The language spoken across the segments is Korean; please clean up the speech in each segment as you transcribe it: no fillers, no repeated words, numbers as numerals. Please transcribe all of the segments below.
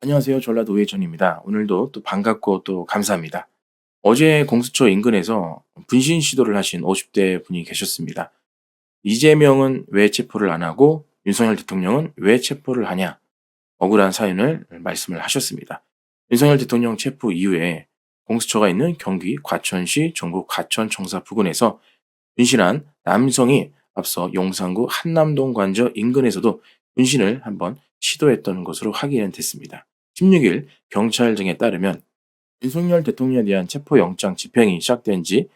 안녕하세요. 전라도 우회전입니다. 오늘도 또 반갑고 또 감사합니다. 어제 공수처 인근에서 분신 시도를 하신 50대 분이 계셨습니다. 이재명은 왜 체포를 안 하고 윤석열 대통령은 왜 체포를 하냐? 억울한 사연을 말씀을 하셨습니다. 윤석열 대통령 체포 이후에 공수처가 있는 경기 과천시 정부 과천청사 부근에서 분신한 남성이 앞서 용산구 한남동 관저 인근에서도 분신을 한번 시도했던 것으로 확인은 됐습니다. 16일 경찰청에 따르면 윤석열 대통령에 대한 체포영장 집행이 시작된 지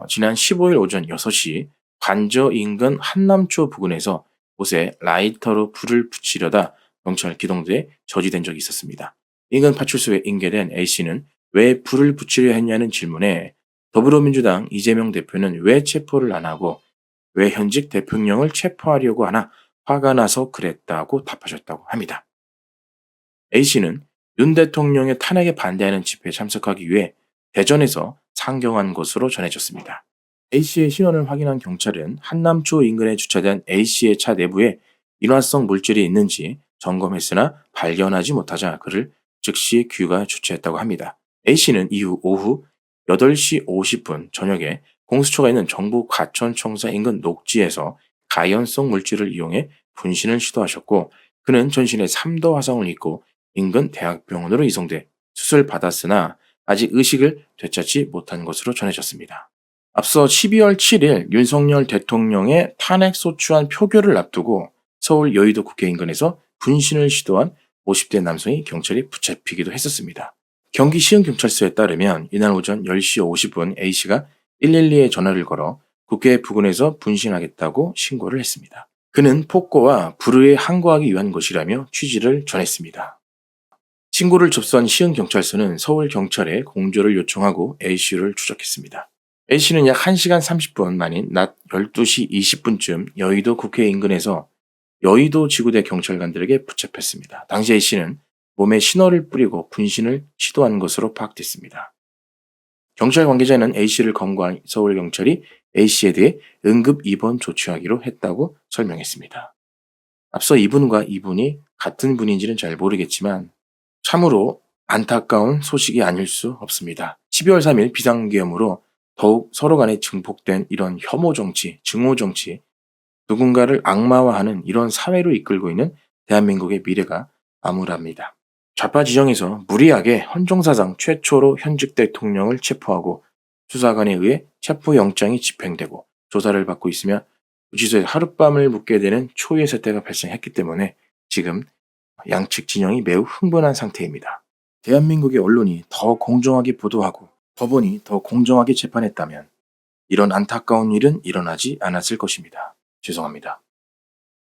지난 15일 오전 6시 관저 인근 한남초 부근에서 옷에 라이터로 불을 붙이려다 경찰 기동대에 저지된 적이 있었습니다. 인근 파출소에 인계된 A씨는 왜 불을 붙이려 했냐는 질문에 더불어민주당 이재명 대표는 왜 체포를 안 하고 왜 현직 대통령을 체포하려고 하나 화가 나서 그랬다고 답하셨다고 합니다. A씨는 윤 대통령의 탄핵에 반대하는 집회에 참석하기 위해 대전에서 상경한 것으로 전해졌습니다. A씨의 신원을 확인한 경찰은 한남초 인근에 주차된 A씨의 차 내부에 인화성 물질이 있는지 점검했으나 발견하지 못하자 그를 즉시 귀가 조치했다고 합니다. A씨는 이후 오후 8시 50분 저녁에 공수처가 있는 정부 과천청사 인근 녹지에서 가연성 물질을 이용해 분신을 시도하셨고 그는 전신에 3도 화상을 입고 인근 대학병원으로 이송돼 수술받았으나 아직 의식을 되찾지 못한 것으로 전해졌습니다. 앞서 12월 7일 윤석열 대통령의 탄핵 소추안 표결을 앞두고 서울 여의도 국회 인근에서 분신을 시도한 50대 남성이 경찰에 붙잡히기도 했었습니다. 경기 시흥경찰서에 따르면 이날 오전 10시 50분 A씨가 112에 전화를 걸어 국회 부근에서 분신하겠다고 신고를 했습니다. 그는 폭거와 불의에 항거하기 위한 것이라며 취지를 전했습니다. 신고를 접수한 시흥경찰서는 서울경찰에 공조를 요청하고 A씨를 추적했습니다. A씨는 약 1시간 30분 만인 낮 12시 20분쯤 여의도 국회 인근에서 여의도 지구대 경찰관들에게 붙잡혔습니다. 당시 A씨는 몸에 신호를 뿌리고 분신을 시도한 것으로 파악됐습니다. 경찰 관계자는 A씨를 검거한 서울경찰이 A씨에 대해 응급 입원 조치하기로 했다고 설명했습니다. 앞서 이분과 이분이 같은 분인지는 잘 모르겠지만 참으로 안타까운 소식이 아닐 수 없습니다. 12월 3일 비상계엄으로 더욱 서로 간에 증폭된 이런 혐오 정치, 증오 정치, 누군가를 악마화하는 이런 사회로 이끌고 있는 대한민국의 미래가 암울합니다. 좌파 지정에서 무리하게 헌정사상 최초로 현직 대통령을 체포하고 수사관에 의해 체포영장이 집행되고 조사를 받고 있으며 구치소에 하룻밤을 묵게 되는 초유의 사태가 발생했기 때문에 지금 양측 진영이 매우 흥분한 상태입니다. 대한민국의 언론이 더 공정하게 보도하고 법원이 더 공정하게 재판했다면 이런 안타까운 일은 일어나지 않았을 것입니다. 죄송합니다.